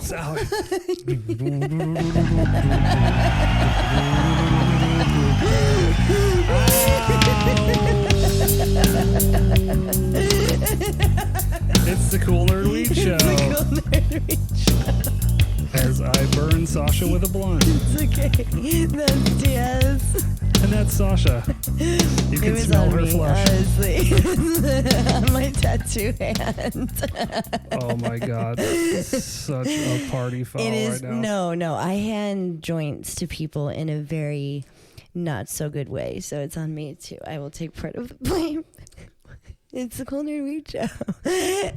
Sour. It's the Cool Nerd Weed Show. As I burn Sasha with a blunt. It's okay. That's Diaz. And that's Sasha. You can smell her flush. Honestly. On my tattoo hand. Oh my God. Such a party foul right now. No. I hand joints to people in a very not so good way. So it's on me too. I will take part of the blame. It's the Cool Nerd Weed Show.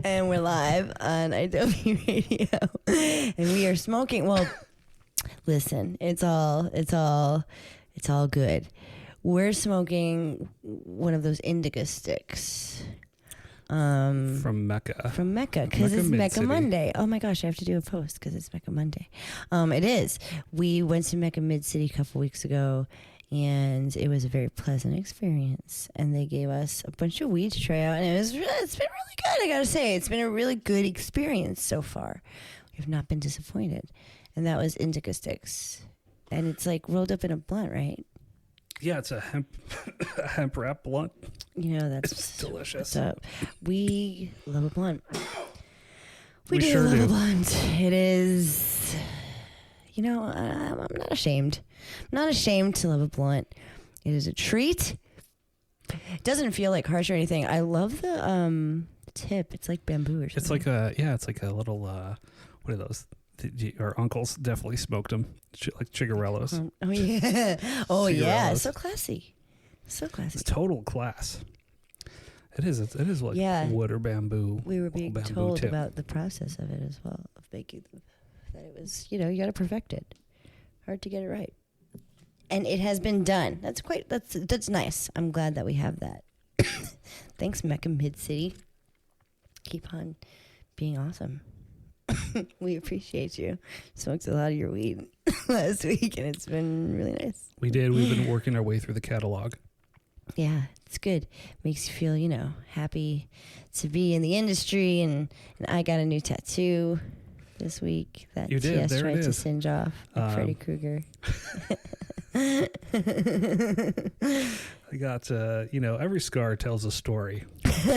And we're live on IW Radio. And we are smoking. Well, listen, it's all good. We're smoking one of those indica sticks. From Mecca. Because it's Mecca Monday. Oh my gosh, I have to do a post because it's Mecca Monday. It is. We went to Mecca Mid-City a couple weeks ago, and it was a very pleasant experience. And they gave us a bunch of weed to try out, and it's been really good, I gotta say. It's been a really good experience so far. We have not been disappointed. And that was indica sticks. And it's like rolled up in a blunt, right? Yeah, it's a hemp wrap blunt. You know, that's it's delicious. What's up. We love a blunt. We do sure love do. a blunt. It is, you know, I'm not ashamed. I'm not ashamed to love a blunt. It is a treat. It doesn't feel like harsh or anything. I love the tip. It's like bamboo or something. It's like a little, what are those? Our uncles definitely smoked them, like cigarellos. Oh yeah, oh yeah, Cigarellos. so classy, so classy. It's total class. It is like wood or bamboo. We were being bamboo told tip. about the process of it as well, of making them, that it was, you got to perfect it. Hard to get it right, and it has been done. That's nice. I'm glad that we have that. Thanks, Mecca Mid-City. Keep on being awesome. We appreciate you. Smoked a lot of your weed last week, and it's been really nice. We did. We've been working our way through the catalog. Yeah, it's good. Makes you feel, happy to be in the industry. And I got a new tattoo this week that You did. TS There tried it to is. singe off, like Freddy Krueger. I got, every scar tells a story. And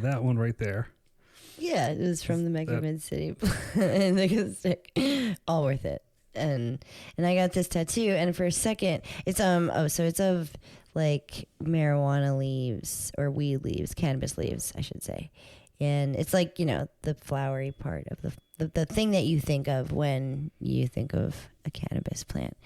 that one right there. Yeah, it was from the Mecca Mid-City and the stick. All worth it. And I got this tattoo, and for a second, it's it's of like marijuana leaves or weed leaves, cannabis leaves, I should say. And it's like, the flowery part of the thing that you think of when you think of a cannabis plant.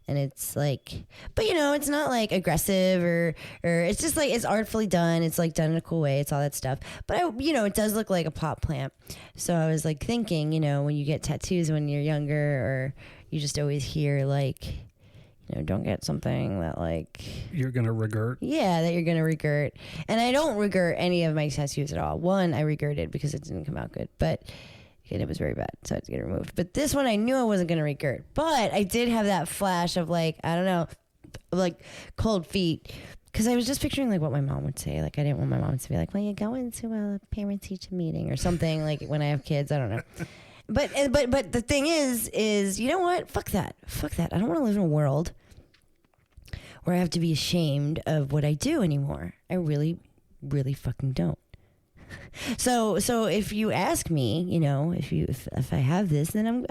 And it's like, but it's not like aggressive or it's just like, it's artfully done. It's like done in a cool way. It's all that stuff. But it does look like a pot plant. So I was like thinking, when you get tattoos when you're younger, or you just always hear like, don't get something that like you're going to regret. Yeah, that you're going to regret. And I don't regret any of my tattoos at all. One, I regretted because it didn't come out good, and it was very bad, so I had to get it removed. But this one, I knew I wasn't going to regret. But I did have that flash of like, I don't know, like cold feet. Because I was just picturing like what my mom would say. Like I didn't want my mom to be like, well, you go into a parent-teacher meeting or something like when I have kids. I don't know. But the thing is you know what? Fuck that. I don't want to live in a world where I have to be ashamed of what I do anymore. I really, really fucking don't. So if you ask me, if I have this, then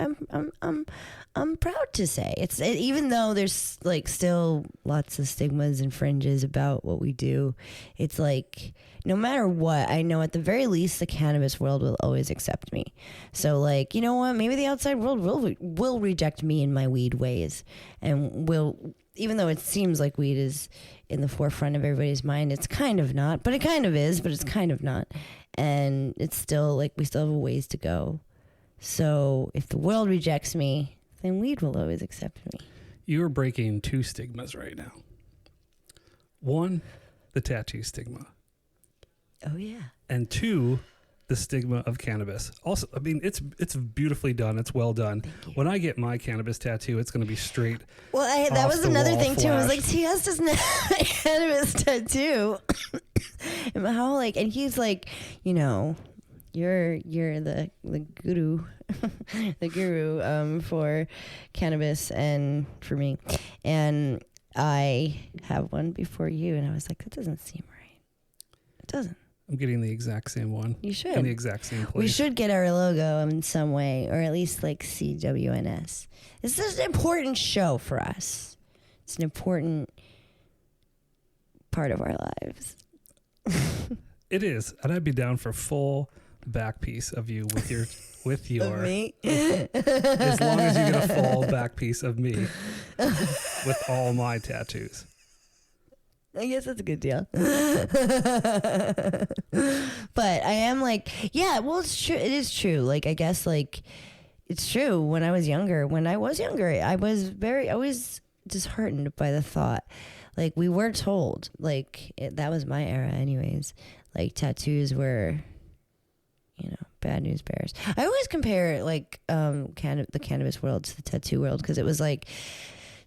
I'm proud to say even though there's like still lots of stigmas and fringes about what we do, it's like no matter what, I know at the very least the cannabis world will always accept me. So like, you know what? Maybe the outside world will reject me in my weed ways, and will, even though it seems like weed is in the forefront of everybody's mind, it's kind of not, but it kind of is, but it's kind of not. And it's still like, we still have a ways to go. So if the world rejects me, then weed will always accept me. You are breaking two stigmas right now. One, the tattoo stigma. Oh yeah. And two, the stigma of cannabis. Also, I mean, it's beautifully done. It's well done. When I get my cannabis tattoo, it's going to be straight. Well, that was another thing too. I was like, flash. TS doesn't have a cannabis tattoo. And how and he's like, you're you're the guru, the guru for cannabis and for me, and I have one before you, and I was like, that doesn't seem right. It doesn't. I'm getting the exact same one. You should. In the exact same place. We should get our logo in some way, or at least like CWNS. This is an important show for us. It's an important part of our lives. It is, and I'd be down for full back piece of you with your Of me? as long as you get a full back piece of me with all my tattoos. I guess that's a good deal. But I am like, yeah, well, it's true. It is true. Like, I guess, like, it's true. When I was younger, I was disheartened by the thought. Like, we were told, like, that was my era anyways. Like, tattoos were, bad news bears. I always compare, like, the cannabis world to the tattoo world, because it was like,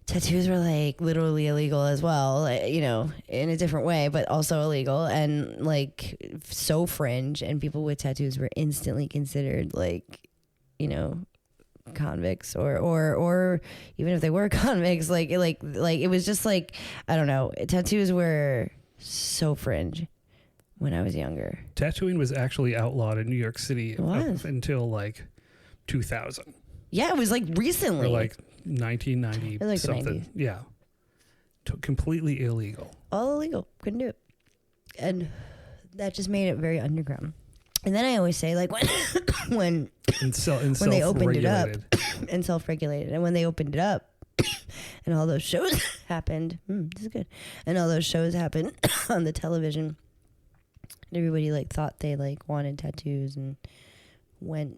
tattoos were like literally illegal as well, in a different way, but also illegal, and like so fringe, and people with tattoos were instantly considered like, convicts, or even if they were convicts, like it was just like, I don't know, tattoos were so fringe when I was younger. Tattooing was actually outlawed in New York City up until like 2000. Yeah, it was like recently. Or like 1990 like something. Yeah. Completely illegal. All illegal. Couldn't do it. And that just made it very underground. And then I always say, like, when they opened it up and self-regulated, and when they opened it up and all those shows happened, this is good, and all those shows happened on the television, and everybody like thought they like wanted tattoos and went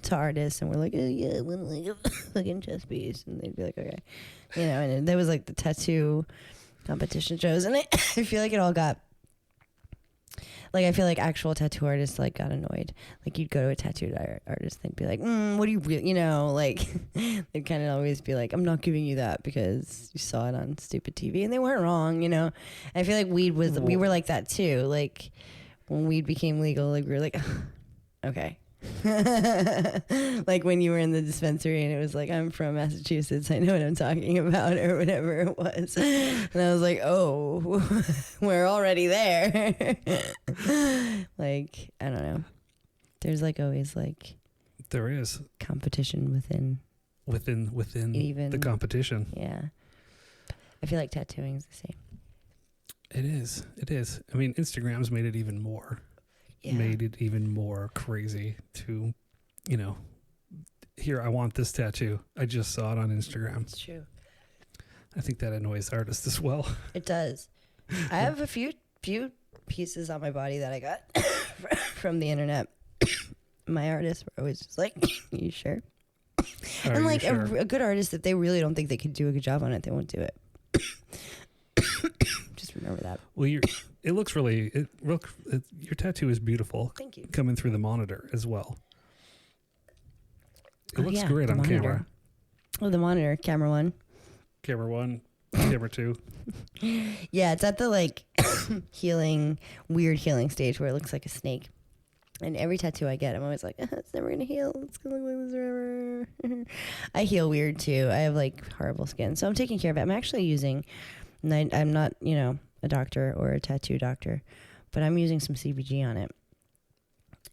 to artists and we're like, oh yeah, I want like a fucking chest piece, and they'd be like, okay, and there was like the tattoo competition shows, and I feel like it all got, like, I feel like actual tattoo artists like got annoyed. Like, you'd go to a tattoo artist, they'd be like, what do you really, like, they'd kind of always be like, I'm not giving you that because you saw it on stupid TV, and they weren't wrong, I feel like we were like that too. Like, when weed became legal, like, we were like, okay. Like when you were in the dispensary and it was like, I'm from Massachusetts, I know what I'm talking about, or whatever it was, and I was like, oh, we're already there. Like, I don't know, there's like always like, there is competition within even the competition. Yeah, I feel like tattooing is the same. It is. I mean, Instagram's made it even more. Yeah. Made it even more crazy to, here, I want this tattoo. I just saw it on Instagram. It's true. I think that annoys artists as well. It does. I have a few pieces on my body that I got from the internet. My artists were always just like, you sure? And like sure? A good artist, if they really don't think they could do a good job on it, they won't do it. Just remember that. Well, it looks really, your tattoo is beautiful. Thank you. Coming through the monitor as well. It looks great on camera. Oh, the monitor, camera 1. Camera 1, camera 2. Yeah, it's at the like weird healing stage where it looks like a snake. And every tattoo I get, I'm always like, it's never going to heal. It's going to look like this forever. I heal weird too. I have like horrible skin. So I'm taking care of it. I'm actually using, I'm not, a doctor or a tattoo doctor, but I'm using some CBG on it.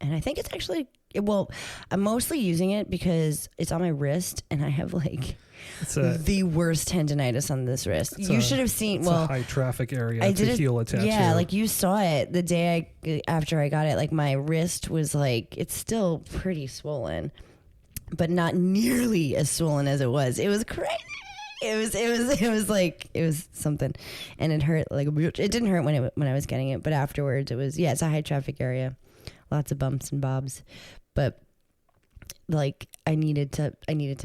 And I think it's actually, I'm mostly using it because it's on my wrist and I have like the worst tendonitis on this wrist. You should have seen, it's a high traffic area to heal a tattoo. Yeah, like you saw it the day after I got it, like my wrist was like, it's still pretty swollen, but not nearly as swollen as it was. It was crazy. It was something, and it hurt like a bitch. It didn't hurt when I was getting it, but afterwards it was, it's a high traffic area, lots of bumps and bobs, but like I needed to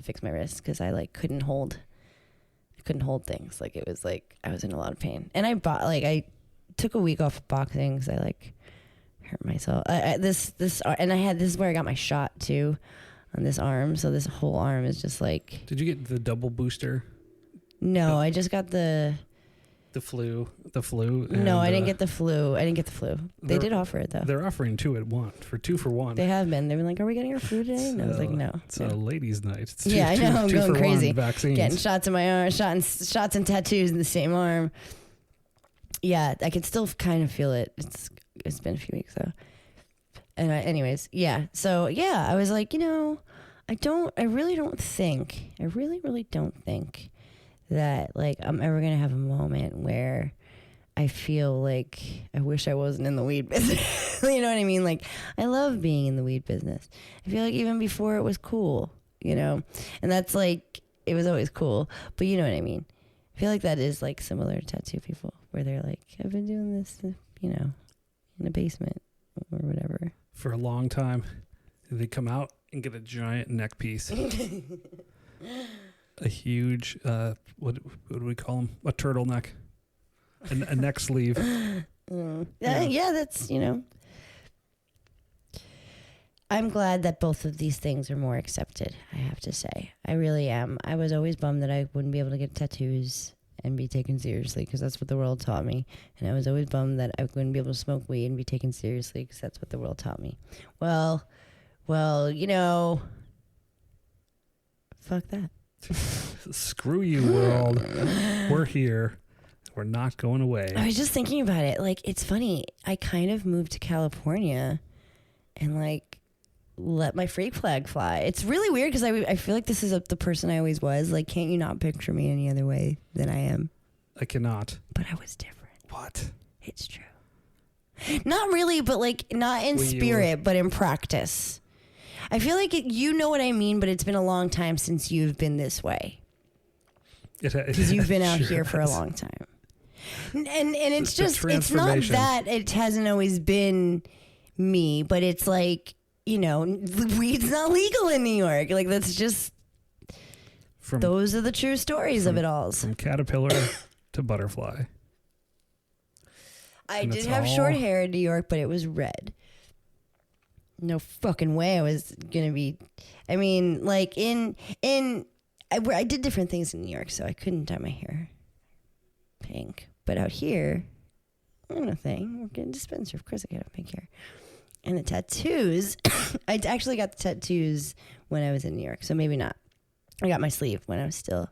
fix my wrist because I like couldn't hold things. Like it was like I was in a lot of pain, and I took a week off of boxing because I like hurt myself. And this is where I got my shot too, on this arm. So this whole arm is just like. Did you get the double booster? No, I just got the The flu. No, I didn't get the flu. They did offer it, though. They're offering 2 for 1. They have been. They've been like, are we getting our flu today? And I was like, no. It's a ladies' night. It's I know. I'm going crazy. Vaccines. Getting shots in my arm, shots and tattoos in the same arm. Yeah, I can still kind of feel it. It's been a few weeks, though. And anyways, yeah. So, yeah, I was like, I really don't think that, like, I'm ever going to have a moment where I feel like I wish I wasn't in the weed business. You know what I mean? Like, I love being in the weed business. I feel like even before it was cool, and that's like, it was always cool, but you know what I mean? I feel like that is like similar to tattoo people where they're like, I've been doing this, in a basement or whatever. For a long time. And they come out and get a giant neck piece. A huge, what do we call them? A turtleneck. A neck sleeve. Yeah, that's, I'm glad that both of these things are more accepted, I have to say. I really am. I was always bummed that I wouldn't be able to get tattoos and be taken seriously because that's what the world taught me. And I was always bummed that I wouldn't be able to smoke weed and be taken seriously because that's what the world taught me. Well, fuck that. Screw you, world. We're here. We're not going away. I was just thinking about it. Like, it's funny. I kind of moved to California and, like, let my freak flag fly. It's really weird because I feel like this is the person I always was. Like, can't you not picture me any other way than I am? I cannot. But I was different. What? It's true. Not really, but, like, not in spirit, but in practice. I feel like you know what I mean, but it's been a long time since you've been this way. Because you've been out here for a long time. And it's just, it's not that it hasn't always been me, but it's like, weed's not legal in New York. Like, that's just, those are the true stories of it all. From caterpillar to butterfly. I did have short hair in New York, but it was red. No fucking way I was going to be, I mean, like I did different things in New York, so I couldn't dye my hair pink. But out here, nothing. We're getting a dispenser. Of course I get a pink hair. And the tattoos, I actually got the tattoos when I was in New York, so maybe not. I got my sleeve when I was still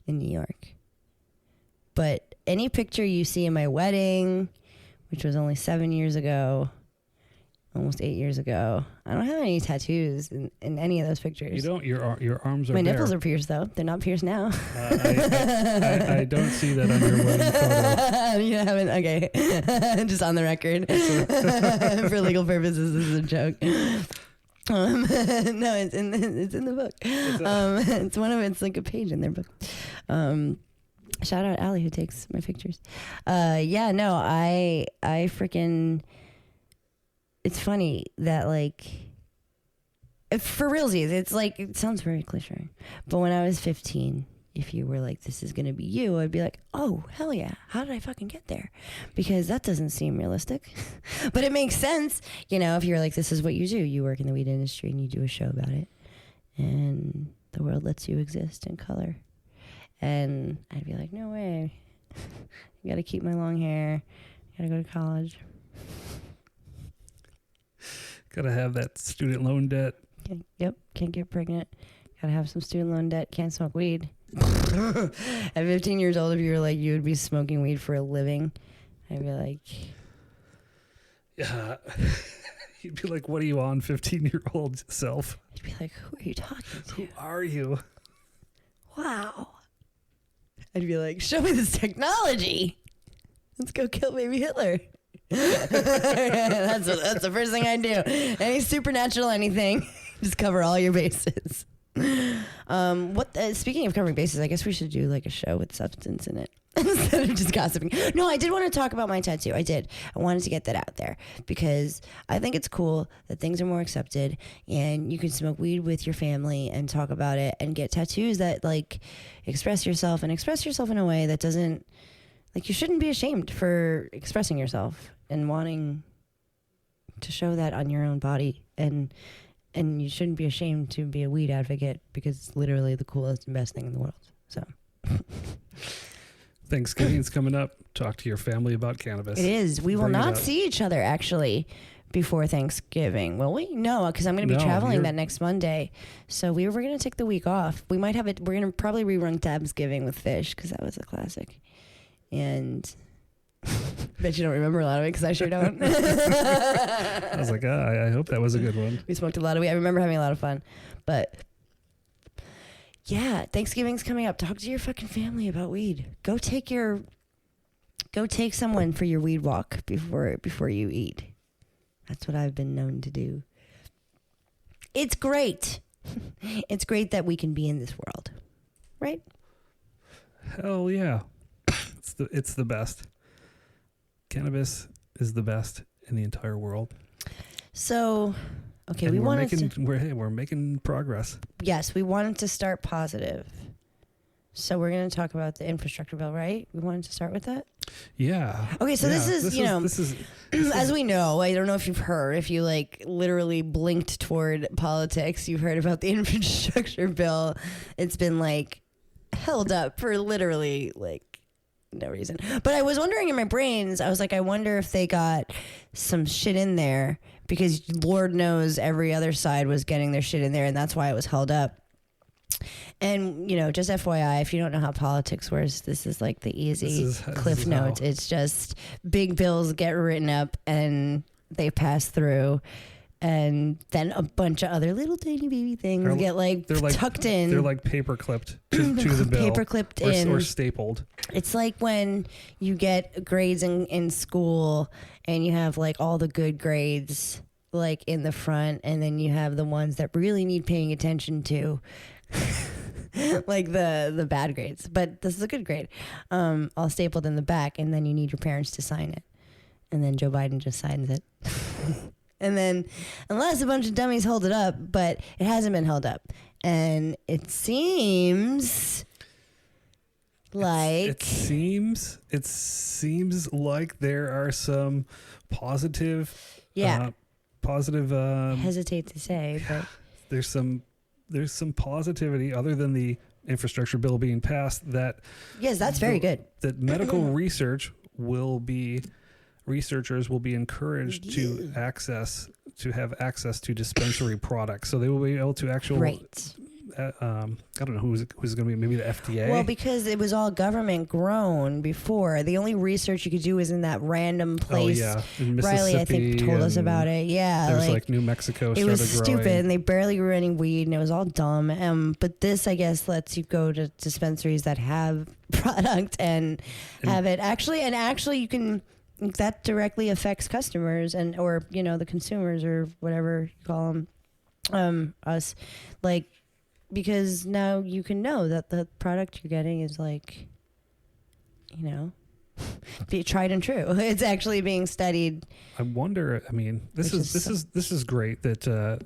in New York. But any picture you see in my wedding, which was only 7 years ago, almost 8 years ago, I don't have any tattoos in any of those pictures. You don't? Your arms are My bare. nipples are pierced, though. They're not pierced now. I don't see that on your wedding photo. You haven't? Okay. Just on the record. For legal purposes, this is a joke. No, it's in the book. It's like a page in their book. Shout out Allie who takes my pictures. I freaking... It's funny that, like, for realsies, it's like, it sounds very cliche, but when I was 15, if you were like, this is going to be you, I'd be like, oh, hell yeah. How did I fucking get there? Because that doesn't seem realistic, but it makes sense. If you're like, this is what you do. You work in the weed industry and you do a show about it and the world lets you exist in color. And I'd be like, no way. I got to keep my long hair. I got to go to college. Gotta have that student loan debt. Yep, can't get pregnant. Gotta have some student loan debt. Can't smoke weed. At 15 years old, if you were like, you would be smoking weed for a living, I'd be like... Yeah. You'd be like, what are you on, 15-year-old self? I'd be like, who are you talking to? Who are you? Wow. I'd be like, show me this technology. Let's go kill baby Hitler. That's the first thing I do. Any supernatural anything, just cover all your bases. Speaking of covering bases, I guess we should do like a show with substance in it instead of just gossiping. No, I did want to talk about my tattoo. I wanted to get that out there because I think it's cool that things are more accepted and you can smoke weed with your family and talk about it and get tattoos that like express yourself in a way that doesn't, like, you shouldn't be ashamed for expressing yourself and wanting to show that on your own body. And you shouldn't be ashamed to be a weed advocate because it's literally the coolest and best thing in the world. So Thanksgiving's coming up. Talk to your family about cannabis. It is. We will Bring it not up. see each other actually before Thanksgiving, will we? No, because I'm going to be traveling that next Monday. So we're going to take the week off. We might have it. We're going to probably rerun Thanksgiving with Fish because that was a classic. And bet you don't remember a lot of it because I sure don't. I was like, I hope that was a good one. We smoked a lot of weed. I remember having a lot of fun. But yeah, Thanksgiving's coming up. Talk to your fucking family about weed. Go take someone for your weed walk before you eat. That's what I've been known to do. It's great. It's great that we can be in this world. Right? Hell yeah. It's the best. Cannabis is the best in the entire world. So, okay, and we're making progress. Yes, we wanted to start positive. So we're going to talk about the infrastructure bill, right? We wanted to start with that? Yeah. Okay, so this is as we know, I don't know if you've heard, if you like literally blinked toward politics, you've heard about the infrastructure bill. It's been like held up for literally like no reason. But I was wondering in my brains, I was like, I wonder if they got some shit in there because Lord knows every other side was getting their shit in there and that's why it was held up. And, just FYI, if you don't know how politics works, this is like the easy cliff notes. It's just big bills get written up and they pass through. And then a bunch of other little tiny baby things get tucked in. They're like paper clipped to the bill. Paper clipped in. Or stapled. It's like when you get grades in school and you have like all the good grades like in the front and then you have the ones that really need paying attention to. Like the bad grades, but this is a good grade, all stapled in the back, and then you need your parents to sign it, and then Joe Biden just signs it. And then unless a bunch of dummies hold it up, but it hasn't been held up, and it seems like it seems like there are some positive hesitate to say, but there's some positivity other than the infrastructure bill being passed that yes, that's very good. That medical researchers will be encouraged to have access to dispensary products. So they will be able to I don't know who's going to be, maybe the FDA. Well, because it was all government grown before. The only research you could do was in that random place. Oh, yeah. Riley, I think, told us about it. Yeah. There's like New Mexico. It was stupid and they barely grew any weed and it was all dumb. But this, I guess, lets you go to dispensaries that have product and have it actually. And actually you can, that directly affects customers or the consumers or whatever you call them, us. Like, because now you can know that the product you're getting is like, be tried and true. It's actually being studied. I wonder. I mean, this is great that there'll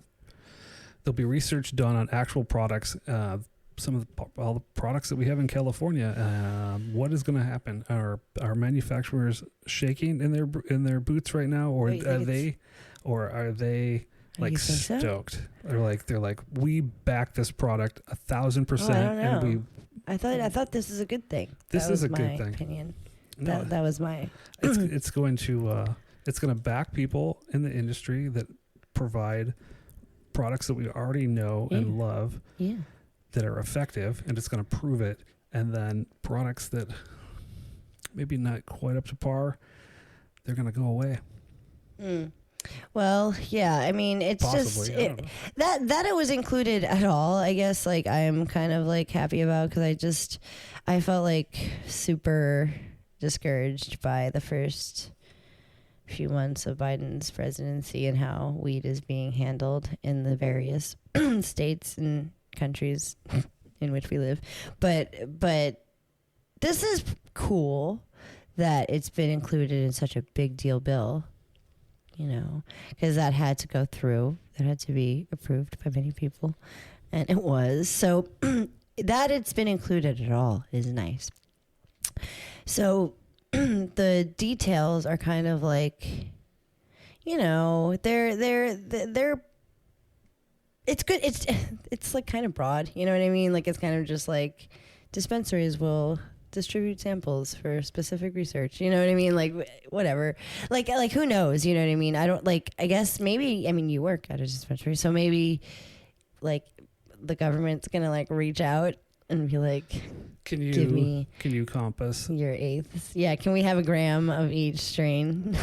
be research done on actual products. All the products that we have in California. What is going to happen? Are manufacturers shaking in their boots right now, or are they? Like stoked. So? They're like, we back this product 1,000%. I don't know. And I thought this is a good thing. This is a good thing. Opinion. No, that was my. It's going to back people in the industry that provide products that we already know and love. Yeah. That are effective, and it's going to prove it. And then products that maybe not quite up to par, they're going to go away. Well, yeah, I mean, it's possibly, just that it was included at all. I guess like I'm kind of like happy about because I felt like super discouraged by the first few months of Biden's presidency and how weed is being handled in the various states and countries in which we live. But this is cool that it's been included in such a big deal bill. Because that had to go through. That had to be approved by many people. And it was. So that it's been included at all is nice. So the details are kind of like, they're it's good. It's like kind of broad. You know what I mean? Like it's kind of just like dispensaries will distribute samples for specific research. You know what I mean? Like, whatever. Like who knows? You know what I mean? I don't like. I guess maybe. I mean, you work at a dispensary, so maybe like the government's gonna like reach out and be like, can you comp us your eighths? Yeah. Can we have a gram of each strain?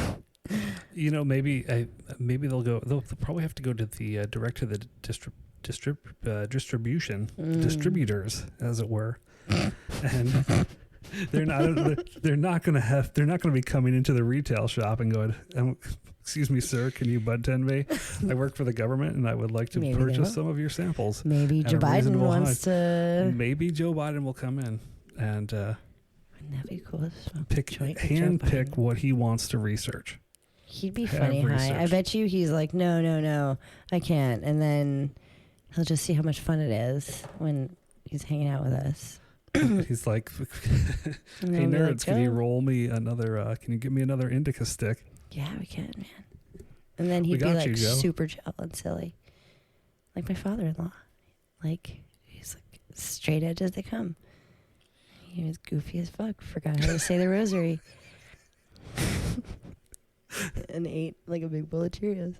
You know, maybe they'll go. They'll probably have to go to the direct to the distribution distributors, as it were, and they're not going to be coming into the retail shop and going, "Excuse me, sir, can you bud tend me? I work for the government and I would like to purchase some of your samples." Maybe Joe Biden wants to. Maybe Joe Biden will come in and wouldn't that be cool? hand pick what he wants to research. He'd be funny high. I bet you he's like, no, I can't. And then he'll just see how much fun it is when he's hanging out with us. He's like, "Hey nerds, can you roll me another? Can you give me another indica stick?" Yeah, we can, man. And then he'd be like super chill and silly, like my father-in-law. Like he's like straight edge as they come. He was goofy as fuck. Forgot how to say the rosary. And ate like a big bowl of Cheerios.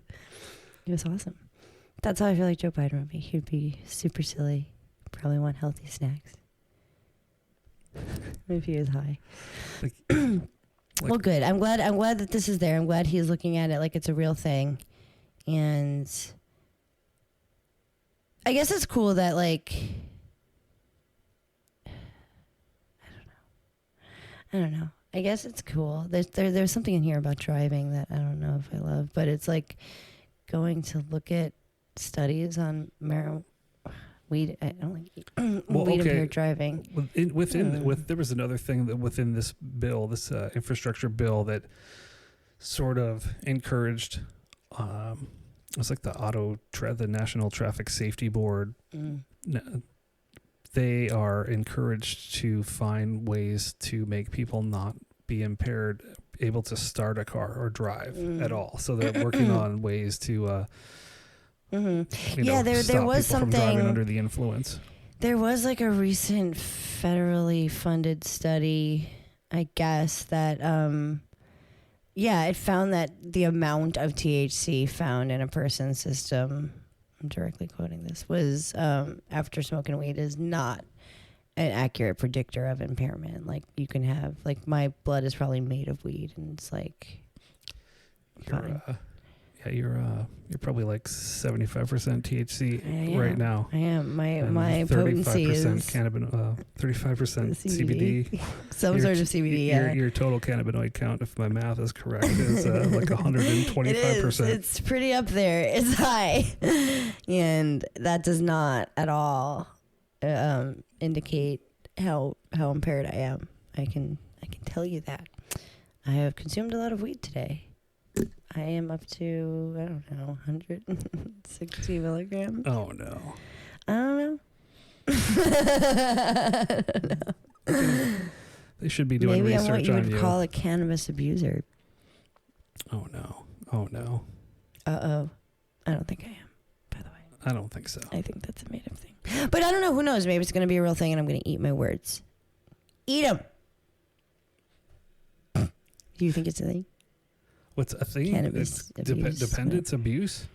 It was awesome. That's how I feel like Joe Biden would be. He'd be super silly. Probably want healthy snacks. If he was high. Well, good. I'm glad that this is there. I'm glad he's looking at it like it's a real thing. And I guess it's cool that like I don't know. I guess it's cool. There's something in here about driving that I don't know if I love, but it's like going to look at studies on weed. I don't like weed impaired driving. There was another thing that within this bill, this infrastructure bill, that sort of encouraged. It was like the National Traffic Safety Board. They are encouraged to find ways to make people not be impaired, able to start a car or drive at all. So they're working on ways to, there stop was people something from driving under the influence. There was like a recent federally funded study, I guess, that, it found that the amount of THC found in a person's system, I'm directly quoting this, was after smoking weed is not an accurate predictor of impairment. Like you can have, like my blood is probably made of weed, and it's like you're probably like 75% THC right now. I am. My potency is 35% CBD. Some sort of CBD. Your total cannabinoid count, if my math is correct, is like 125%. It's pretty up there. It's high, and that does not at all indicate how impaired I am. I can tell you that. I have consumed a lot of weed today. I am up to, I don't know, 160 milligrams. Oh, no. I don't know. They should be doing research on you. Maybe I'm what you would call a cannabis abuser. Oh, no. Oh, no. Uh-oh. I don't think I am, by the way. I don't think so. I think that's a made-up thing. But I don't know. Who knows? Maybe it's going to be a real thing, and I'm going to eat my words. Eat them. Do you think it's a thing? What's a thing? Cannabis abuse. Dependence abuse?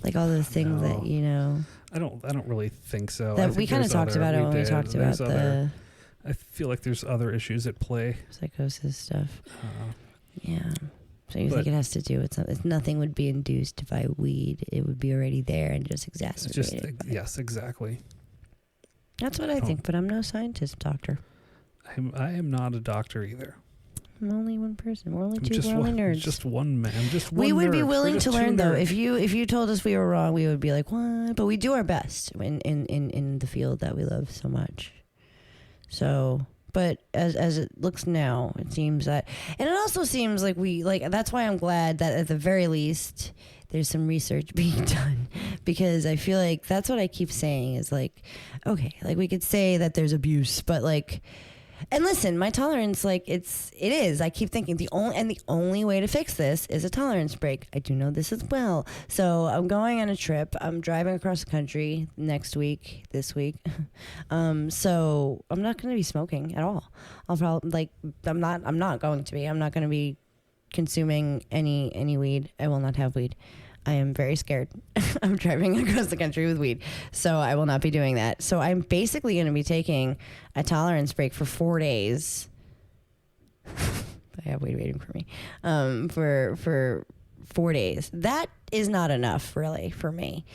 Like all those things that, you know. I don't really think so. That we kind of talked about it when we talked about the... I feel like there's other issues at play. Psychosis stuff. Yeah. So you think it has to do with something? Nothing would be induced by weed. It would be already there and just exacerbated. Yes, exactly. That's what I think, but I'm no scientist, doctor. I am not a doctor either. I'm only one person. We're only two. We're only nerds. Just one man. Just one. We would nerd. be willing to learn, though. Nerds. If you told us we were wrong, we would be like, what? But we do our best in the field that we love so much. So, but as it looks now, it seems that, and it also seems like that's why I'm glad that at the very least there's some research being done, because I feel like that's what I keep saying is like, okay, like we could say that there's abuse, but like, And listen, my tolerance, like it is. I keep thinking the only way to fix this is a tolerance break. I do know this as well. So I'm going on a trip. I'm driving across the country this week. So I'm not going to be smoking at all. I'll probably I'm not going to be. I'm not going to be consuming any weed. I will not have weed. I am very scared. I'm driving across the country with weed, so I will not be doing that. So I'm basically going to be taking a tolerance break for 4 days. I have weed waiting for me. For 4 days. That is not enough, really, for me,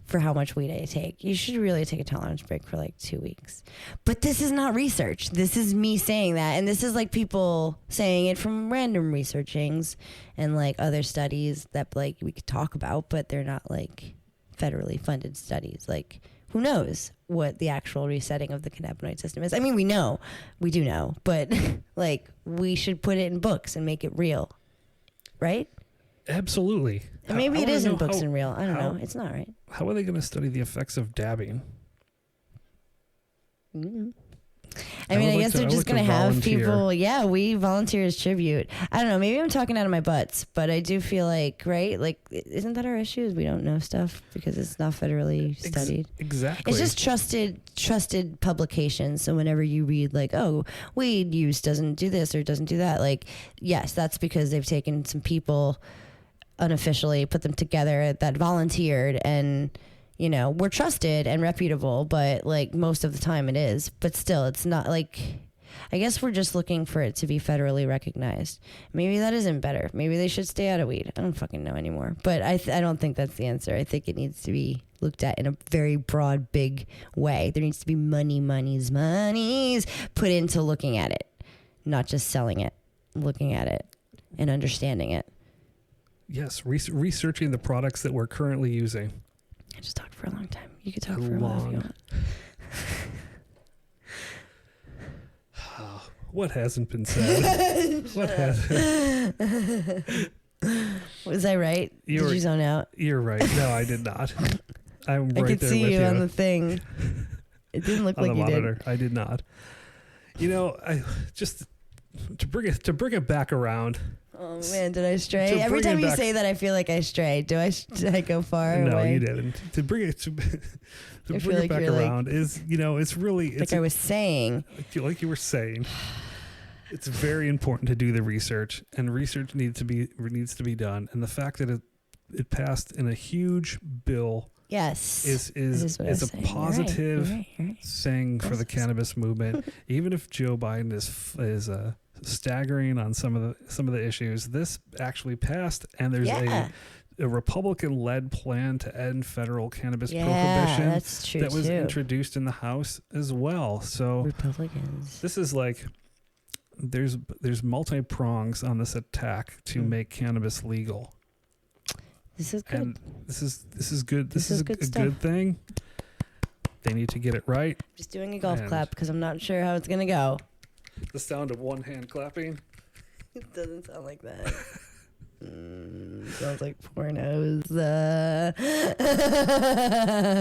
for how much weed I take. You should really take a tolerance break for like 2 weeks. But this is not research. This is me saying that. And this is like people saying it from random researchings and like other studies that like we could talk about, but they're not like federally funded studies. Like who knows what the actual resetting of the cannabinoid system is? I mean, we do know, but like we should put it in books and make it real. Right? Absolutely. And maybe it is in books and real. I don't know. It's not, right? How are they going to study the effects of dabbing? Mm-hmm. I mean, I guess they're just going to have people. Yeah, we volunteer as tribute. I don't know. Maybe I'm talking out of my butts, but I do feel like, right? Like, isn't that our issue? Is we don't know stuff because it's not federally studied. Exactly. It's just trusted publications. So whenever you read like, oh, weed use doesn't do this or doesn't do that, like, yes, that's because they've taken some people unofficially, put them together that volunteered and, you know, we're trusted and reputable, but like most of the time it is, but still it's not like, I guess we're just looking for it to be federally recognized. Maybe that isn't better. Maybe they should stay out of weed. I don't fucking know anymore, but I don't think that's the answer. I think it needs to be looked at in a very broad, big way. There needs to be monies put into looking at it, not just selling it, looking at it and understanding it. Yes, researching the products that we're currently using. I just talked for a long time. You could talk for a while if you want. What hasn't been said? What hasn't? Was I right? Did you zone out? You're right. No, I did not. I'm right there with you. I could see you on the thing. It didn't look like you monitor. did. I did not. You know, I just to bring it back around. Oh man, did I stray? Every time you say that, I feel like I stray. Did I go far away? No, you didn't. To bring it back around is, you know, it's really like I was saying. Like you were saying, it's very important to do the research, and research needs to be done. And the fact that it passed in a huge bill, yes, is a positive thing for the cannabis movement. Even if Joe Biden is staggering on some of the issues, this actually passed, and there's a Republican-led plan to end federal cannabis prohibition that's true that was too. introduced in the House as well. So Republicans, this is like there's multi-prongs on this attack to make cannabis legal. This is good. And this is good. This is a good thing. They need to get it right. I'm just doing a golf clap because I'm not sure how it's gonna go. The sound of one hand clapping. It doesn't sound like that. Sounds like pornos.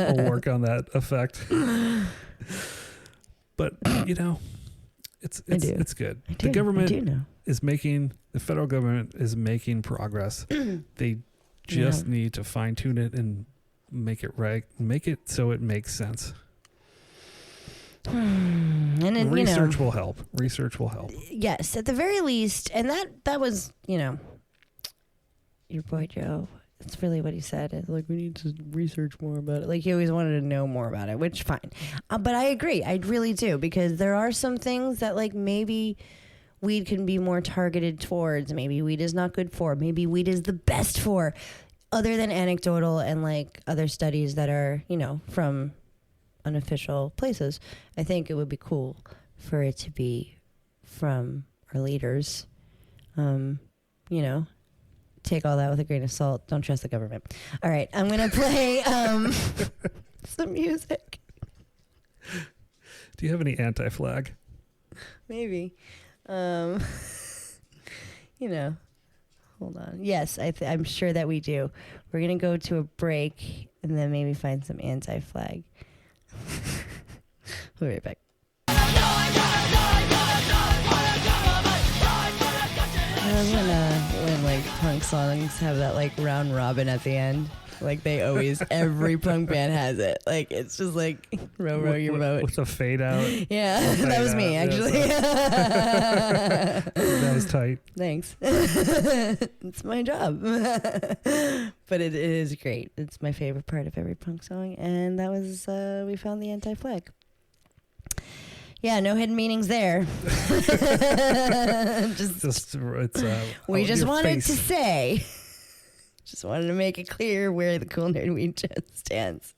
I'll work on that effect. But you know, it's good. The federal government is making progress. They just need to fine tune it and make it right. Make it so it makes sense. And then, research will help. Research will help. Yes, at the very least. And that was, you know, your boy Joe. That's really what he said. It's like, we need to research more about it. Like, he always wanted to know more about it, which fine. But I agree. I really do, because there are some things that, like, maybe weed can be more targeted towards. Maybe weed is not good for. Maybe weed is the best for. Other than anecdotal and, like, other studies that are, you know, from unofficial places. I think it would be cool for it to be from our leaders. You know, take all that with a grain of salt. Don't trust the government. All right, I'm gonna play some music. Do you have any anti-flag? Maybe. You know, hold on. Yes, I'm sure that we do. We're gonna go to a break and then maybe find some anti-flag. We'll be right back. When like punk songs have that like round robin at the end, like they always, every punk band has it. Like it's just like row your boat. With a fade out. Yeah, that was me actually. That was tight. Thanks. It's my job. But it is great. It's my favorite part of every punk song, and that was we found the anti-flag. Yeah, no hidden meanings there. We just wanted to say, just wanted to make it clear where the Cool Nerd Weed stands.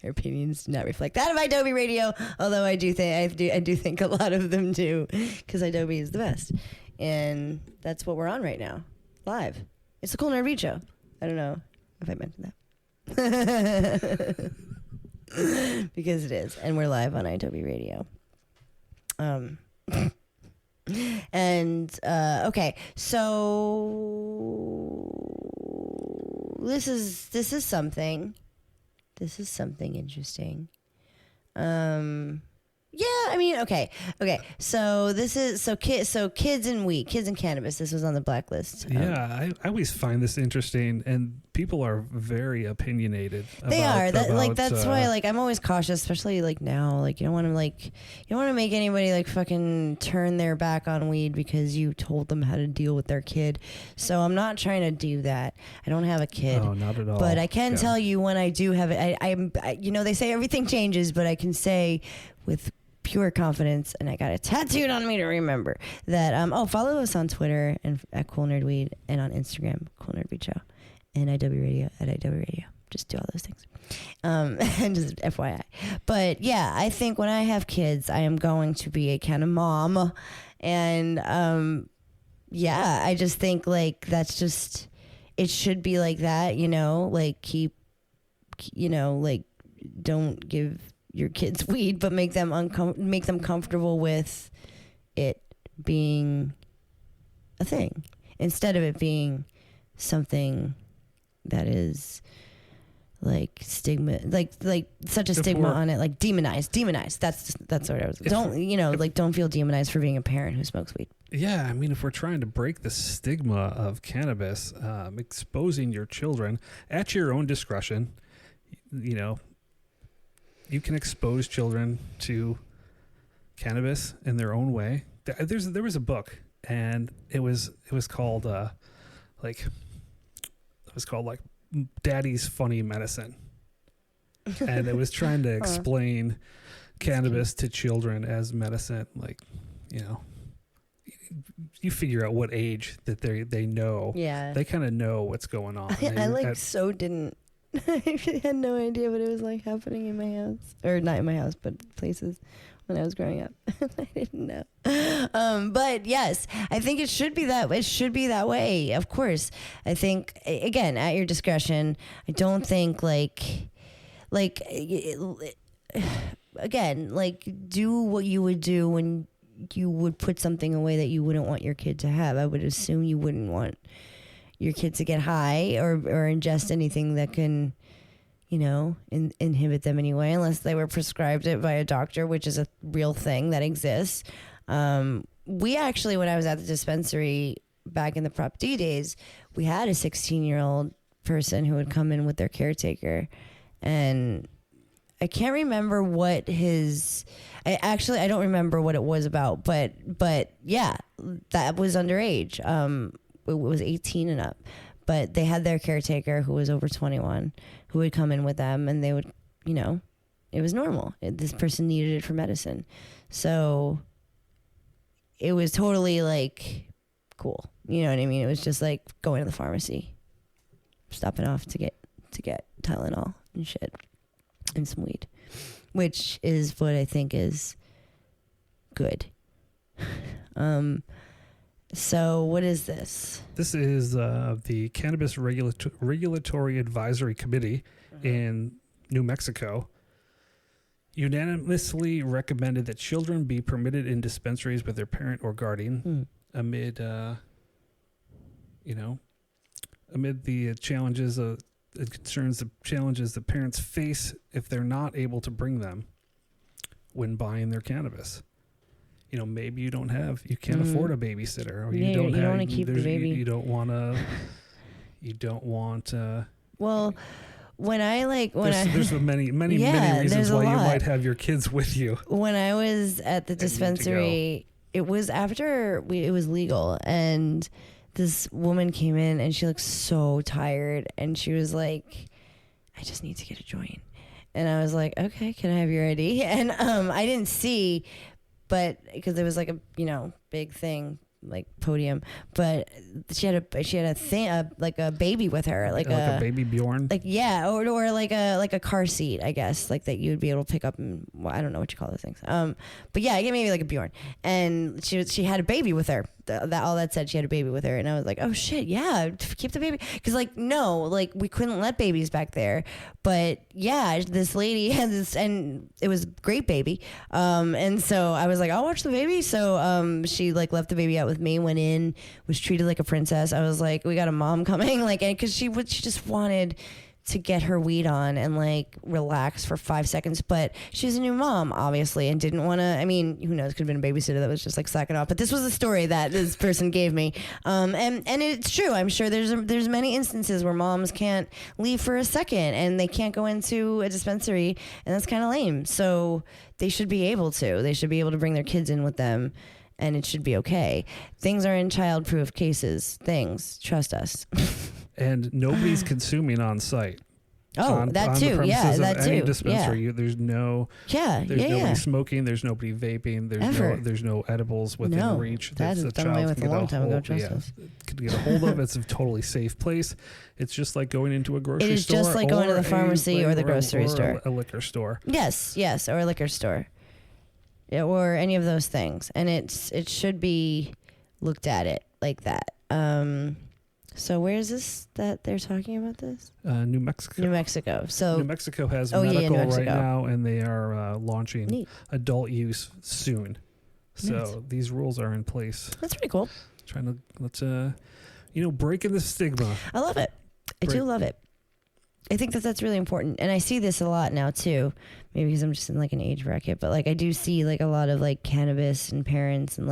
Our opinions do not reflect that of Adobe Radio, although I do think a lot of them do, because Adobe is the best, and that's what we're on right now, live. It's the Cool Nerd Weed Show. I don't know if I mentioned that, because it is, and we're live on Adobe Radio. Okay, so this is something interesting. Yeah, I mean, okay. So this is kids and cannabis. This was on the blacklist. Yeah, I always find this interesting, and people are very opinionated. They are. That's why like I'm always cautious, especially like now. Like you don't want to make anybody like fucking turn their back on weed because you told them how to deal with their kid. So I'm not trying to do that. I don't have a kid. No, not at all. But I can tell you when I do have it. I they say everything changes, but I can say with pure confidence, and I got it tattooed on me to remember that. Follow us on Twitter and at Cool Nerd Weed, and on Instagram, Cool Nerd Weed Show, and IW Radio at IW Radio. Just do all those things. And just FYI. But yeah, I think when I have kids, I am going to be a kind of mom, and I just think like that's just, it should be like that, like don't give your kids weed, but make them comfortable with it being a thing, instead of it being something that is like stigma, like such a stigma on it, like demonized. That's what I was. Don't feel demonized for being a parent who smokes weed. Yeah, I mean, if we're trying to break the stigma of cannabis, exposing your children at your own discretion, you can expose children to cannabis in their own way. There was a book, and it was called Daddy's Funny Medicine, and it was trying to explain cannabis to children as medicine. Like, you figure out what age that they know. Yeah, they kind of know what's going on. Didn't. I had no idea what it was like happening in my house, or not in my house, but places when I was growing up. I didn't know. But yes, I think it should be that way. Of course, I think, again, at your discretion. I don't think again, do what you would do when you would put something away that you wouldn't want your kid to have. I would assume you wouldn't want your kids to get high or ingest anything that can, inhibit them anyway, unless they were prescribed it by a doctor, which is a real thing that exists. We actually, when I was at the dispensary back in the Prop D days, we had a 16-year-old person who would come in with their caretaker, and I can't remember what I don't remember what it was about, but yeah, that was underage. It was 18 and up, but they had their caretaker who was over 21 who would come in with them, and they would, it was normal. This person needed it for medicine. So it was totally like cool. You know what I mean? It was just like going to the pharmacy, stopping off to get Tylenol and shit and some weed, which is what I think is good. So what is this? This is the Cannabis Regulatory Advisory Committee in New Mexico unanimously recommended that children be permitted in dispensaries with their parent or guardian amid the challenges the challenges the parents face if they're not able to bring them when buying their cannabis. maybe you can't afford a babysitter, or you don't want to keep the baby. You don't want. Well, there's many reasons why you might have your kids with you. When I was at the dispensary, it was after it was legal, and this woman came in and she looked so tired, and she was like, I just need to get a joint. And I was like, okay, can I have your ID? And I didn't see, but because there was like a big thing, like podium, but she had a thing, like a baby with her, like a baby Bjorn, or like a car seat, I guess, like that you would be able to pick up, and I don't know what you call those things, but yeah, maybe like a Bjorn, and she had a baby with her. All that said, she had a baby with her, and I was like, oh shit, yeah, keep the baby, because we couldn't let babies back there, but yeah, this lady had this, and it was a great baby, and so I was like, I'll watch the baby. So she left the baby out with me, went in, was treated like a princess. I was like, we got a mom coming, because she just wanted to get her weed on and relax for 5 seconds, but she's a new mom, obviously, and didn't want to. Who knows, could have been a babysitter that was just slacking off, but this was the story that this person gave me, and it's true. I'm sure there's many instances where moms can't leave for a second and they can't go into a dispensary, and that's kind of lame. So they should be able to bring their kids in with them, and it should be okay. Things are in child-proof cases. Trust us. And nobody's consuming on site. Oh, that too. Yeah, that too. Any dispensary, there's nobody smoking. There's nobody vaping. There's no edibles within reach. That's done away with a long time ago. Trust us. Can get a hold of. It's a totally safe place. It's just like going into a grocery store. It is just like going to the pharmacy or the grocery store. A liquor store. Yes, or a liquor store. Or any of those things. And it should be looked at it like that. So where is this that they're talking about this? New Mexico. New Mexico. So New Mexico has medical right now, and they are launching adult use soon. So these rules are in place. That's pretty cool. Let's breaking the stigma. I love it. I do love it. I think that's really important, and I see this a lot now too. Maybe because I'm just in an age bracket, but I do see a lot of cannabis and parents and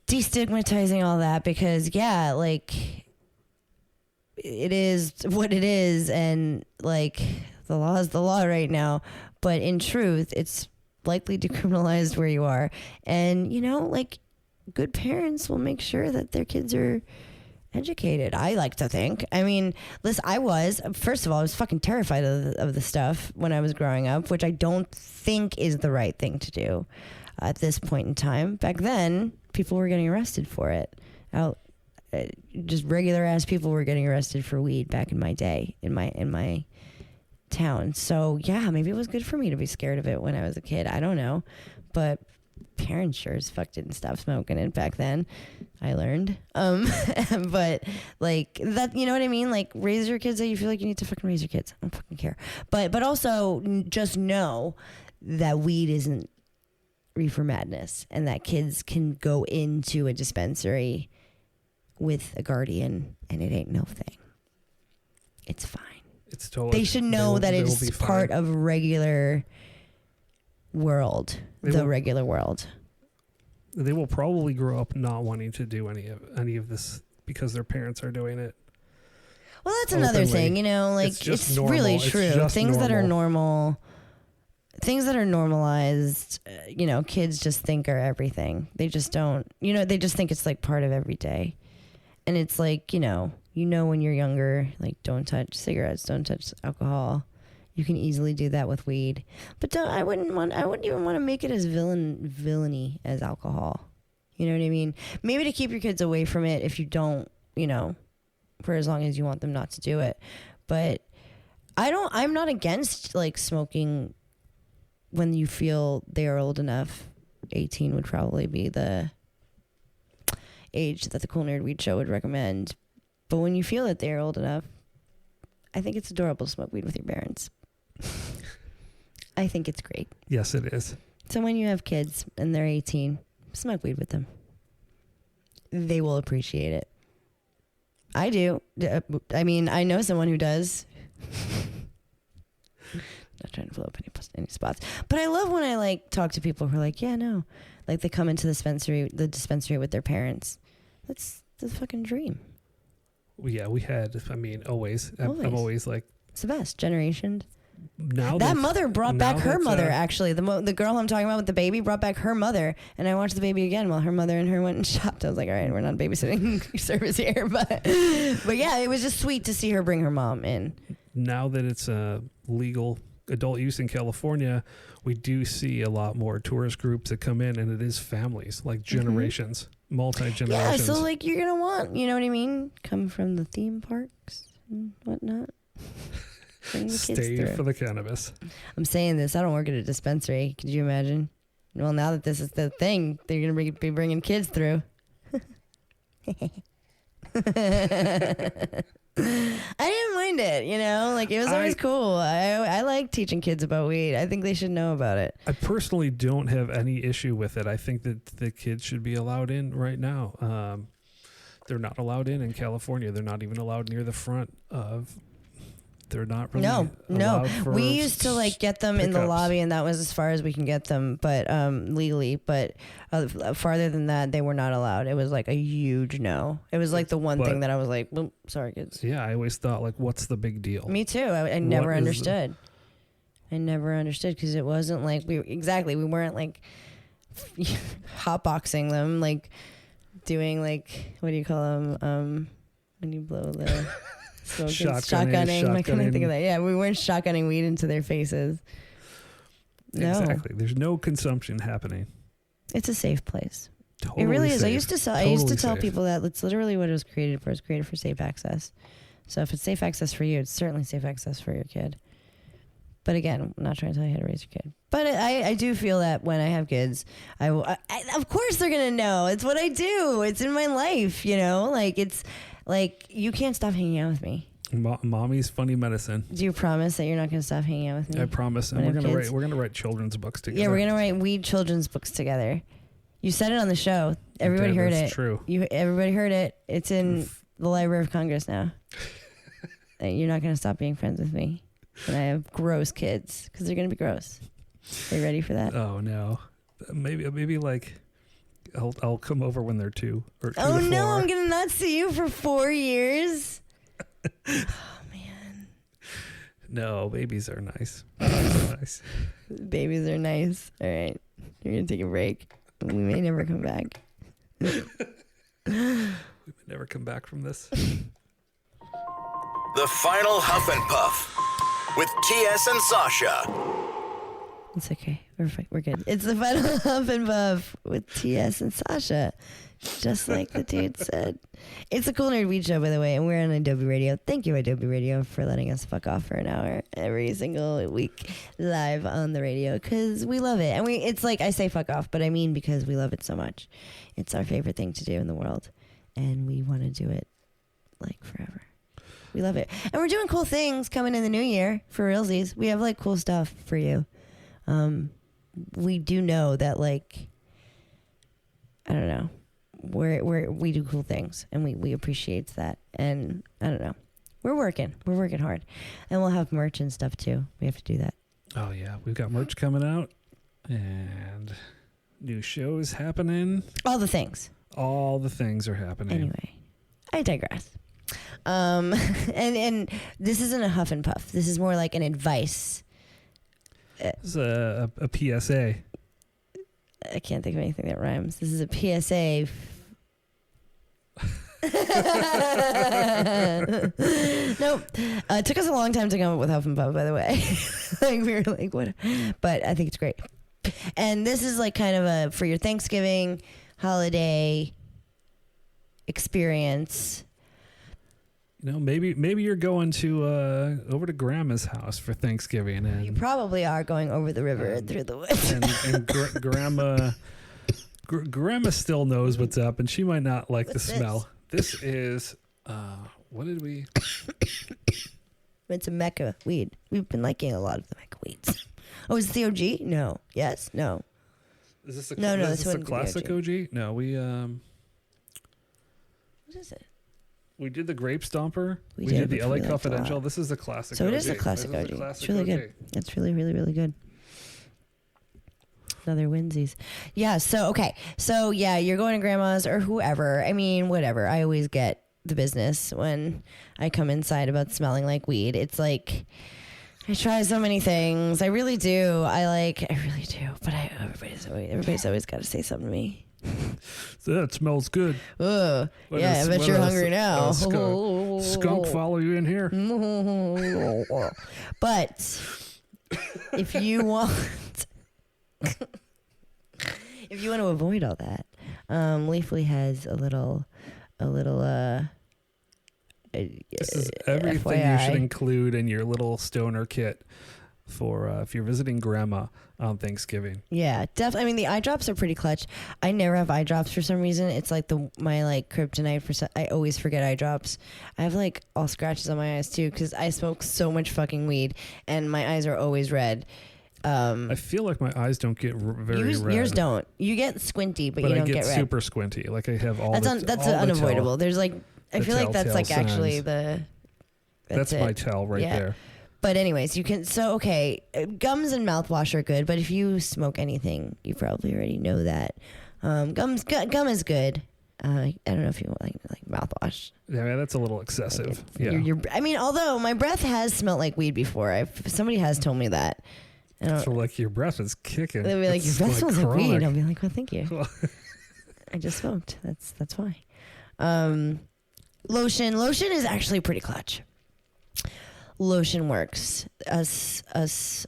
destigmatizing all that, because it is what it is, and the law is the law right now, but in truth it's likely decriminalized where you are, and good parents will make sure that their kids are educated, I like to think. Listen, I was fucking terrified of the stuff when I was growing up, which I don't think is the right thing to do at this point in time. Back then, people were getting arrested for it. Just regular ass people were getting arrested for weed back in my day, in my town. So yeah, maybe it was good for me to be scared of it when I was a kid. I don't know, but parents sure as fuck didn't stop smoking it back then. I learned. But that, you know what I mean? Raise your kids how you feel like you need to fucking raise your kids. I don't fucking care. But also just know that weed isn't reefer madness, and that kids can go into a dispensary with a guardian and it ain't no thing. It's fine. It's totally. They should know that it's part of regular world. Regular world. They will probably grow up not wanting to do any of this because their parents are doing it. Well, that's another thing, it's really true. Things that are normal, things that are normalized, kids just think are everything. They just don't, they just think it's part of every day. And it's when you're younger, don't touch cigarettes, don't touch alcohol. You can easily do that with weed, but I wouldn't even want to make it as villainy as alcohol. You know what I mean? Maybe to keep your kids away from it if you don't, for as long as you want them not to do it. But I'm not against smoking when you feel they are old enough. 18 would probably be the age that the Cool Nerd Weed Show would recommend. But when you feel that they're old enough, I think it's adorable to smoke weed with your parents. I think it's great. Yes, it is. So when you have kids and they're 18, smoke weed with them. They will appreciate it. I do. I know someone who does. Not not trying to blow up any spots. But I love when I like talk to people who are like, yeah, no, like they come into the dispensary with their parents. That's the fucking dream. Yeah, we had. I mean, always. I'm always like, it's the best generation. Now that mother brought back her mother. Actually, the girl I'm talking about with the baby brought back her mother, and I watched the baby again while her mother and her went and shopped. I was like, all right, we're not babysitting service here, but yeah, it was just sweet to see her bring her mom in. Now that it's legal adult use in California, we do see a lot more tourist groups that come in, and it is families, like generations, multi-generations. Yeah, so like you're gonna want, you know what I mean, come from the theme parks and whatnot. Bring the kids Stay through. for the cannabis. I'm saying this. I don't work at a dispensary. Could you imagine? Well, now that this is the thing, they're going to be bringing kids through. I didn't mind it, you know? Like, it was always cool. I like teaching kids about weed. I think they should know about it. I personally don't have any issue with it. I think that the kids should be allowed in right now. They're not allowed in California. They're not even allowed near the front of... They're not really no. We used to like get them in the lobby, and that was as far as we can get them, but legally. But farther than that, they were not allowed. It was like a huge no. It was like the one thing that I was like, sorry, kids. Yeah, I always thought like, what's the big deal? Me too. I never understood. I never understood because it wasn't like we weren't like hotboxing them, like doing like, what do you call them? When you blow the. Shotgunning. I couldn't think of that. Yeah, we weren't shotgunning weed into their faces. No. Exactly. There's no consumption happening. It's a safe place. Totally it really is. Safe. I used to tell people that it's literally what it was created for. It's created for safe access. So if it's safe access for you, it's certainly safe access for your kid. But again, I'm not trying to tell you how to raise your kid. But I do feel that when I have kids, of course they're going to know. It's what I do. It's in my life, you know? Like, it's like, you can't stop hanging out with me. Mommy's funny medicine. Do you promise that you're not going to stop hanging out with me? I promise. And we're going to write children's books together. Yeah, we're going to write weed children's books together. You said it on the show. Everybody heard it. That's true. Everybody heard it. It's in the Library of Congress now. You're not going to stop being friends with me. And I have gross kids because they're going to be gross. Are you ready for that? Oh, no. Maybe like... I'll come over when they're 2 or 2 Oh to 4. no, I'm gonna not see you for 4 years. Oh man. No, babies are nice. Babies are nice. All right, you're gonna take a break. We may never come back. We may never come back from this. The final Huff and Puff with TS and Sasha. It's okay. We're good. It's the final Huff and Puff with TS and Sasha. Just like the dude said. It's a cool nerd weed show, by the way, and we're on Adobe Radio. Thank you, Adobe Radio, for letting us fuck off for an hour every single week live on the radio, because we love it. And it's like, I say fuck off, but I mean because we love it so much. It's our favorite thing to do in the world, and we want to do it like forever. We love it. And we're doing cool things coming in the new year for realsies. We have like cool stuff for you. We do know that, like, I don't know, we do cool things, and we appreciate that. And I don't know, we're working hard, and we'll have merch and stuff too. We have to do that. Oh yeah, we've got merch coming out and new shows happening. All the things are happening. Anyway, I digress. And this isn't a huff and puff. This is more like an advice. This is a PSA. I can't think of anything that rhymes. This is a PSA. Nope. It took us a long time to come up with Huff and Puff, by the way. Like, we were like, what? But I think it's great. And this is like kind of a for your Thanksgiving holiday experience. You know, maybe you're going to over to Grandma's house for Thanksgiving, and You probably are going over the river and through the woods. and Grandma still knows what's up, and she might not like the smell. This is what did we? It's a Mecca weed. We've been liking a lot of the Mecca weeds. Oh, is it the OG? No. Yes. No. Is this a no? Is this a classic OG? No, we What is it? We did the Grape Stomper. We did, did the which LA we liked a Confidential. lot. This is the classic. So OG. it is the classic This OG. is the classic It's really OG. good. It's really, really, really good. Another winsies. Yeah. So, okay. So, yeah, you're going to grandma's or whoever. I mean, whatever. I always get the business when I come inside about smelling like weed. It's like, I try so many things. I really do. I really do. But everybody's always got to say something to me. That smells good. Ugh. Yeah, I bet you're hungry now. Skunk follow you in here. But if you want... if you want to avoid all that, Leafly has a little this is everything FYI. you should include in your little stoner kit for if you're visiting grandma on Thanksgiving. Yeah, definitely. I mean, the eye drops are pretty clutch. I never have eye drops for some reason. It's like my kryptonite I always forget eye drops. I have like all scratches on my eyes too because I smoke so much fucking weed and my eyes are always red. I feel like my eyes don't get very red. Yours don't. You get squinty, but you don't get red. I get super squinty. Like I have all that's unavoidable. There's like I feel like that's like signs. actually that's my tell right there. But anyways, you can gums and mouthwash are good, but if you smoke anything, you probably already know that. Gum is good. I don't know if you like mouthwash. Yeah, that's a little excessive. I mean, although my breath has smelled like weed before. Somebody has told me that. So like your breath is kicking. They'll be like, your breath smells like weed. I'll be like, well, thank you. I just smoked. That's why. Lotion is actually pretty clutch. Lotion works. Better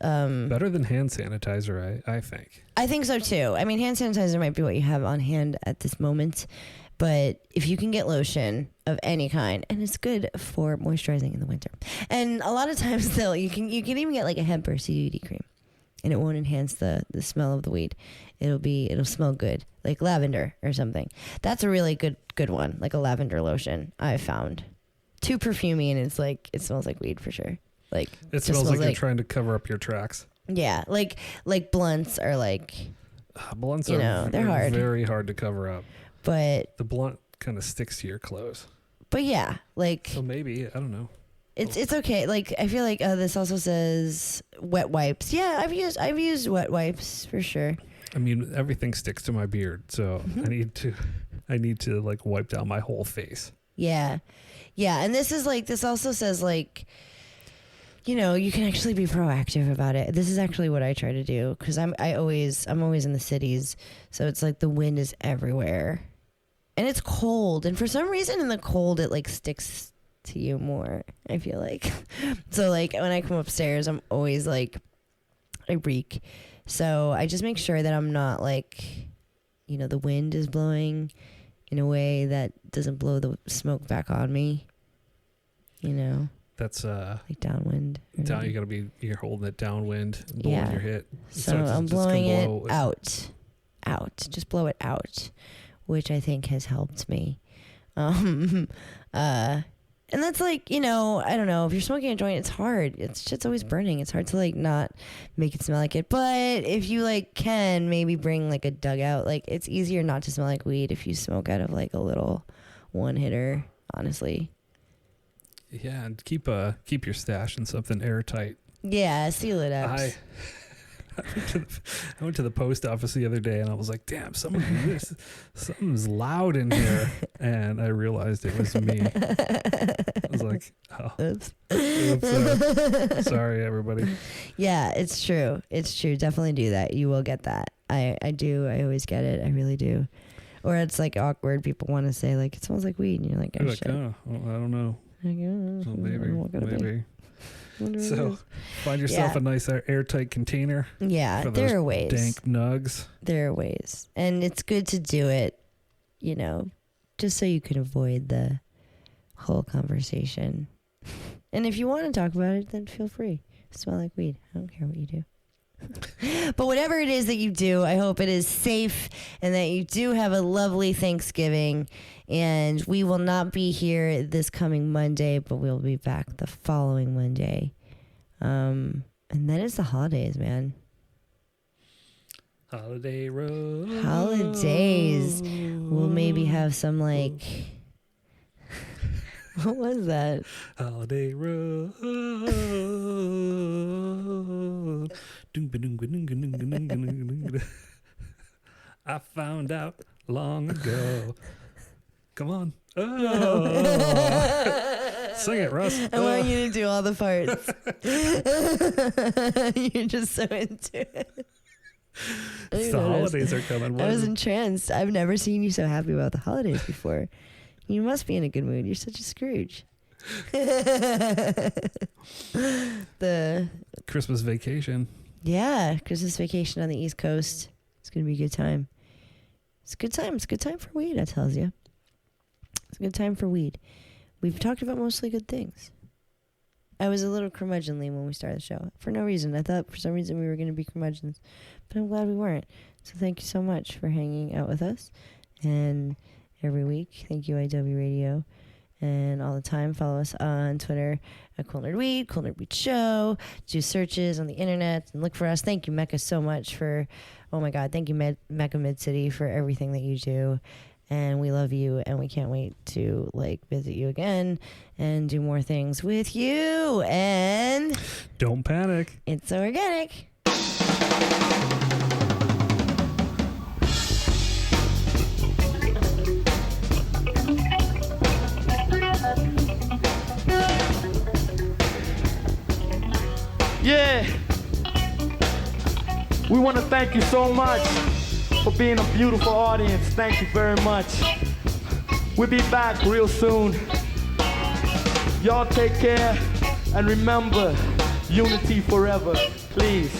than hand sanitizer, I think. I think so too. I mean, hand sanitizer might be what you have on hand at this moment, but if you can get lotion of any kind, and it's good for moisturizing in the winter. And a lot of times though, you can even get like a hemp or CBD cream. And it won't enhance the smell of the weed. It'll smell good, like lavender or something. That's a really good one, like a lavender lotion I've found. Too perfumey and it's like it smells like weed for sure. Like it smells like you're trying to cover up your tracks. Yeah, like blunts are like blunts are they're hard, very hard to cover up. But the blunt kind of sticks to your clothes. But yeah, like so maybe I don't know. It's okay. Like I feel like this also says wet wipes. Yeah, I've used wet wipes for sure. I mean, everything sticks to my beard, so I need to like wipe down my whole face. Yeah, and this also says like, you can actually be proactive about it. This is actually what I try to do because I'm always in the cities, so it's like the wind is everywhere, and it's cold, and for some reason in the cold it like sticks to you more, I feel like. So like when I come upstairs, I'm always like, I reek. So I just make sure that I'm not like, the wind is blowing in a way that doesn't blow the smoke back on me. That's like downwind. Down, you're holding it downwind, blowing your hit. So I'm blowing it out. Just blow it out, which I think has helped me. And that's like, I don't know, if you're smoking a joint, it's hard. It's always burning. It's hard to like not make it smell like it. But if you like can maybe bring like a dugout, like it's easier not to smell like weed if you smoke out of like a little one hitter, honestly. Yeah, and keep your stash in something airtight. Yeah, seal it up. I went to the post office the other day and I was like, damn, something's loud in here. And I realized it was me. I was like, oh, oops. Sorry, everybody. Yeah, it's true. Definitely do that. You will get that. I do. I always get it. I really do. Or it's like awkward. People want to say like, it smells like weed. And you're like, oh, shit. Oh, well, I don't know. So maybe. So find yourself a nice airtight container. Yeah, there are ways. Dank nugs. There are ways. And it's good to do it, just so you can avoid the whole conversation. And if you want to talk about it, then feel free. Smell like weed. I don't care what you do. But whatever it is that you do, I hope it is safe and that you do have a lovely Thanksgiving. And we will not be here this coming Monday, but we'll be back the following Monday. And then it's the holidays, man. Holiday road. Holidays. We'll maybe have some like What was that? Holiday Road. I found out long ago. Come on. Oh. Sing it, Russ. I want you to do all the parts. You're just so into it. The holidays are coming. I was entranced. I've never seen you so happy about the holidays before. You must be in a good mood. You're such a Scrooge. The Christmas vacation. Yeah, Christmas vacation on the East Coast. It's gonna be a good time. It's a good time. It's a good time for weed, I tells you. It's a good time for weed. We've talked about mostly good things. I was a little curmudgeonly when we started the show. For no reason. I thought for some reason we were going to be curmudgeons. But I'm glad we weren't. So thank you so much for hanging out with us. And every week, thank you, IW Radio. And all the time, follow us on Twitter at Cool Nerd Weed Show. Do searches on the internet and look for us. Thank you, Mecca, so much for, oh my God, thank you, Mecca Mid-City, for everything that you do. And we love you, and we can't wait to visit you again and do more things with you. And don't panic. It's organic. Yeah. We want to thank you so much for being a beautiful audience. Thank you very much. We'll be back real soon. Y'all take care and remember, unity forever, please.